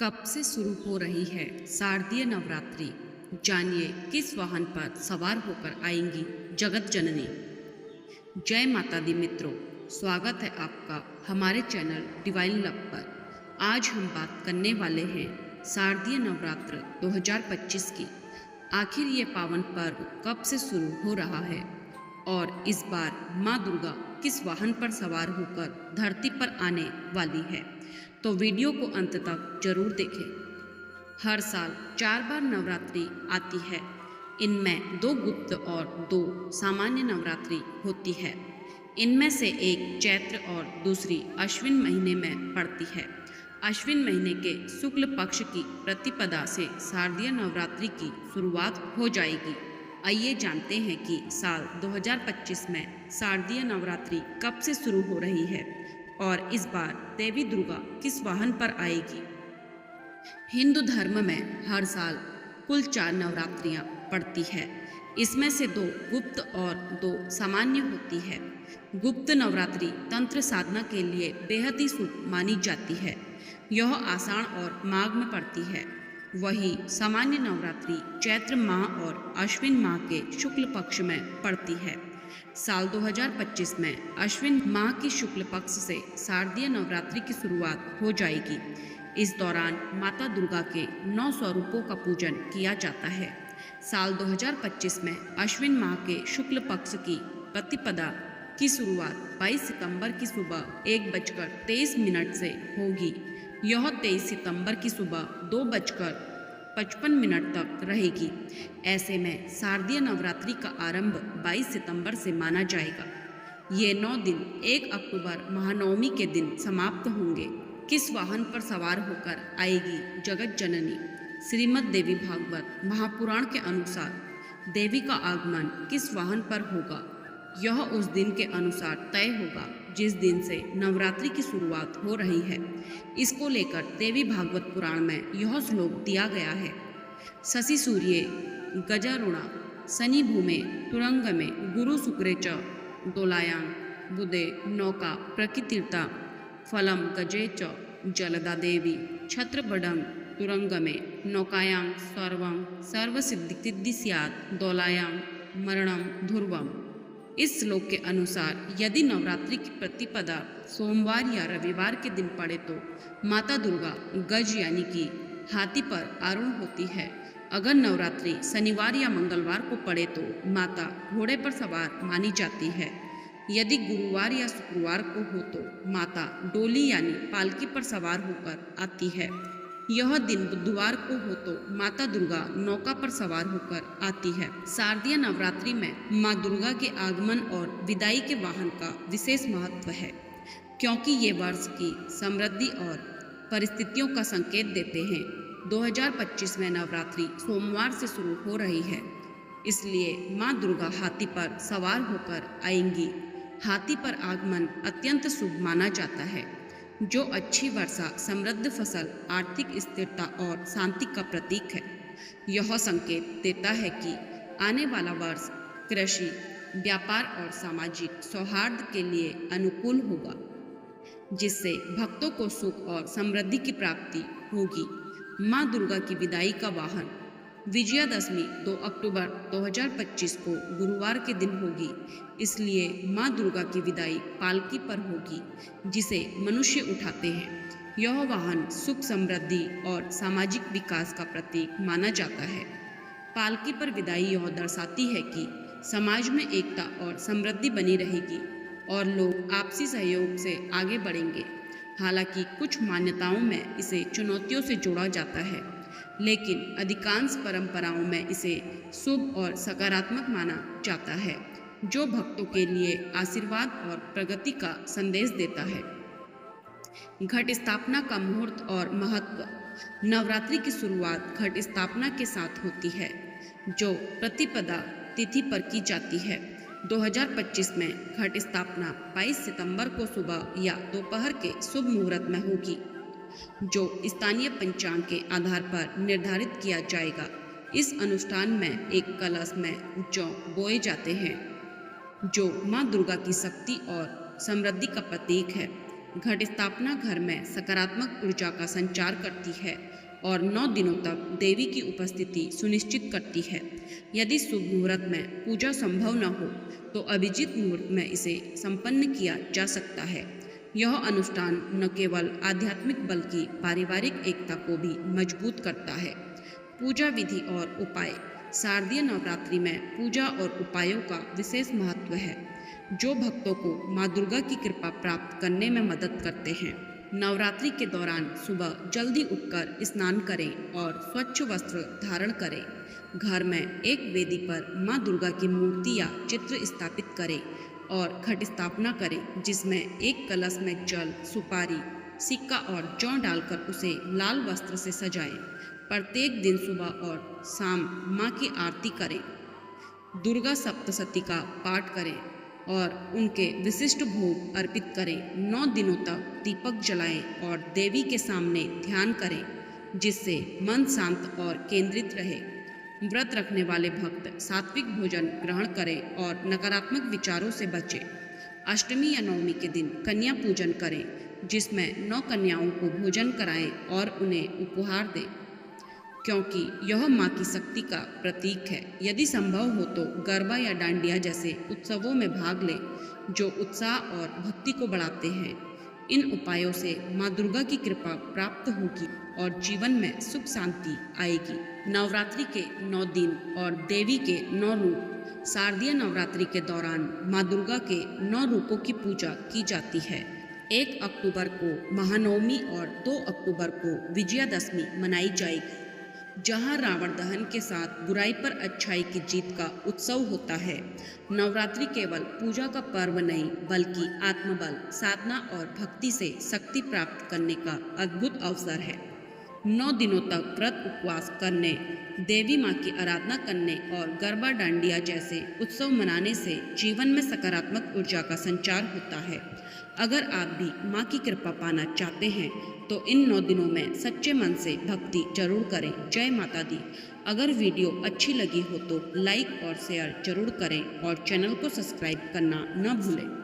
कब से शुरू हो रही है शारदीय नवरात्रि। जानिए किस वाहन पर सवार होकर आएंगी जगत जननी। जय माता दी मित्रों, स्वागत है आपका हमारे चैनल डिवाइन लव पर। आज हम बात करने वाले हैं शारदीय नवरात्र 2025 की। आखिर ये पावन पर्व कब से शुरू हो रहा है और इस बार माँ दुर्गा किस वाहन पर सवार होकर धरती पर आने वाली है, तो वीडियो को अंत तक जरूर देखें। हर साल 4 बार नवरात्रि आती है। इनमें 2 गुप्त और 2 सामान्य नवरात्रि होती है। इनमें से एक चैत्र और दूसरी अश्विन महीने में पड़ती है। अश्विन महीने के शुक्ल पक्ष की प्रतिपदा से शारदीय नवरात्रि की शुरुआत हो जाएगी। आइए जानते हैं कि साल 2025 में शारदीय नवरात्रि कब से शुरू हो रही है और इस बार देवी दुर्गा किस वाहन पर आएगी। हिंदू धर्म में हर साल कुल 4 नवरात्रियां पड़ती है। इसमें से 2 गुप्त और 2 सामान्य होती है। गुप्त नवरात्रि तंत्र साधना के लिए बेहद ही शुभ मानी जाती है। यह आषाढ़ और माघ में पड़ती है। वही सामान्य नवरात्रि चैत्र माह और अश्विन माह के शुक्ल पक्ष में पड़ती है। साल 2025 में अश्विन माह की शुक्ल पक्ष से शारदीय नवरात्रि की शुरुआत हो जाएगी। इस दौरान माता दुर्गा के 9 स्वरूपों का पूजन किया जाता है। साल 2025 में अश्विन माह के शुक्ल पक्ष की प्रतिपदा की शुरुआत 22 सितंबर की सुबह 1:23 से होगी। यह 23 सितंबर की सुबह 2:55 तक रहेगी। ऐसे में शारदीय नवरात्रि का आरंभ 22 सितंबर से माना जाएगा। ये 9 दिन 1 अक्टूबर महानवमी के दिन समाप्त होंगे। किस वाहन पर सवार होकर आएगी जगत जननी। श्रीमद् देवी भागवत महापुराण के अनुसार देवी का आगमन किस वाहन पर होगा, यह उस दिन के अनुसार तय होगा जिस दिन से नवरात्रि की शुरुआत हो रही है। इसको लेकर देवी भागवत पुराण में यह श्लोक दिया गया है। शशि सूर्ये गजारुणा शनि भूमे तुरंग में गुरु शुक्रे च दोलायां बुधे नौका प्रकृतिर्ता फलम गजे च जलदा देवी छत्रबडं तुरंग में नौकायां सर्वसिद्धि स्यात् दोलायां मरणं ध्रुवम्। इस श्लोक के अनुसार यदि नवरात्रि की प्रतिपदा सोमवार या रविवार के दिन पड़े तो माता दुर्गा गज यानी कि हाथी पर आरूढ़ होती है। अगर नवरात्रि शनिवार या मंगलवार को पड़े तो माता घोड़े पर सवार मानी जाती है। यदि गुरुवार या शुक्रवार को हो तो माता डोली यानी पालकी पर सवार होकर आती है। यह दिन बुधवार को हो तो माता दुर्गा नौका पर सवार होकर आती है। शारदीय नवरात्रि में माँ दुर्गा के आगमन और विदाई के वाहन का विशेष महत्व है, क्योंकि ये वर्ष की समृद्धि और परिस्थितियों का संकेत देते हैं। 2025 में नवरात्रि सोमवार से शुरू हो रही है, इसलिए माँ दुर्गा हाथी पर सवार होकर आएंगी। हाथी पर आगमन अत्यंत शुभ माना जाता है, जो अच्छी वर्षा, समृद्ध फसल, आर्थिक स्थिरता और शांति का प्रतीक है। यह संकेत देता है कि आने वाला वर्ष कृषि, व्यापार और सामाजिक सौहार्द के लिए अनुकूल होगा, जिससे भक्तों को सुख और समृद्धि की प्राप्ति होगी। माँ दुर्गा की विदाई का वाहन विजयादशमी 2 अक्टूबर 2025 को गुरुवार के दिन होगी, इसलिए माँ दुर्गा की विदाई पालकी पर होगी, जिसे मनुष्य उठाते हैं। यह वाहन सुख, समृद्धि और सामाजिक विकास का प्रतीक माना जाता है। पालकी पर विदाई यह दर्शाती है कि समाज में एकता और समृद्धि बनी रहेगी और लोग आपसी सहयोग से आगे बढ़ेंगे। हालांकि कुछ मान्यताओं में इसे चुनौतियों से जोड़ा जाता है, लेकिन अधिकांश परंपराओं में इसे शुभ और सकारात्मक माना जाता है, जो भक्तों के लिए आशीर्वाद और प्रगति का संदेश देता है। घट स्थापना का मुहूर्त और महत्व। नवरात्रि की शुरुआत घट स्थापना के साथ होती है, जो प्रतिपदा तिथि पर की जाती है। 2025 में घट स्थापना 22 सितंबर को सुबह या दोपहर के शुभ मुहूर्त में होगी, जो स्थानीय पंचांग के आधार पर निर्धारित किया जाएगा। इस अनुष्ठान में एक कलश में जौ बोए जाते हैं, जो माँ दुर्गा की शक्ति और समृद्धि का प्रतीक है। घट स्थापना घर में सकारात्मक ऊर्जा का संचार करती है और 9 दिनों तक देवी की उपस्थिति सुनिश्चित करती है। यदि शुभ मुहूर्त में पूजा संभव न हो तो अभिजीत मुहूर्त में इसे संपन्न किया जा सकता है। यह अनुष्ठान न केवल आध्यात्मिक बल्कि पारिवारिक एकता को भी मजबूत करता है। पूजा विधि और उपाय। शारदीय नवरात्रि में पूजा और उपायों का विशेष महत्व है जो भक्तों को माँ दुर्गा की कृपा प्राप्त करने में मदद करते हैं। नवरात्रि के दौरान सुबह जल्दी उठकर स्नान करें और स्वच्छ वस्त्र धारण करें। घर में एक वेदी पर माँ दुर्गा की मूर्ति या चित्र स्थापित करें और घट स्थापना करें जिसमें एक कलश में जल, सुपारी, सिक्का और जौ डालकर उसे लाल वस्त्र से सजाएं। प्रत्येक दिन सुबह और शाम माँ की आरती करें। दुर्गा सप्तशती का पाठ करें और उनके विशिष्ट भोग अर्पित करें। 9 दिनों तक दीपक जलाएं और देवी के सामने ध्यान करें जिससे मन शांत और केंद्रित रहे। व्रत रखने वाले भक्त सात्विक भोजन ग्रहण करें और नकारात्मक विचारों से बचें। अष्टमी या नवमी के दिन कन्या पूजन करें जिसमें 9 कन्याओं को भोजन कराएं और उन्हें उपहार दें क्योंकि यह माँ की शक्ति का प्रतीक है। यदि संभव हो तो गरबा या डांडिया जैसे उत्सवों में भाग लें जो उत्साह और भक्ति को बढ़ाते हैं। इन उपायों से माँ दुर्गा की कृपा प्राप्त होगी और जीवन में सुख शांति आएगी। नवरात्रि के 9 दिन और देवी के 9 रूप। शारदीय नवरात्रि के दौरान माँ दुर्गा के 9 रूपों की पूजा की जाती है। 1 अक्टूबर को महानवमी और 2 अक्टूबर को विजयादशमी मनाई जाएगी जहां रावण दहन के साथ बुराई पर अच्छाई की जीत का उत्सव होता है। नवरात्रि केवल पूजा का पर्व नहीं बल्कि आत्मबल, साधना और भक्ति से शक्ति प्राप्त करने का अद्भुत अवसर है। 9 दिनों तक व्रत उपवास करने, देवी माँ की आराधना करने और गरबा डांडिया जैसे उत्सव मनाने से जीवन में सकारात्मक ऊर्जा का संचार होता है। अगर आप भी माँ की कृपा पाना चाहते हैं तो इन 9 दिनों में सच्चे मन से भक्ति जरूर करें। जय माता दी। अगर वीडियो अच्छी लगी हो तो लाइक और शेयर जरूर करें और चैनल को सब्सक्राइब करना न भूलें।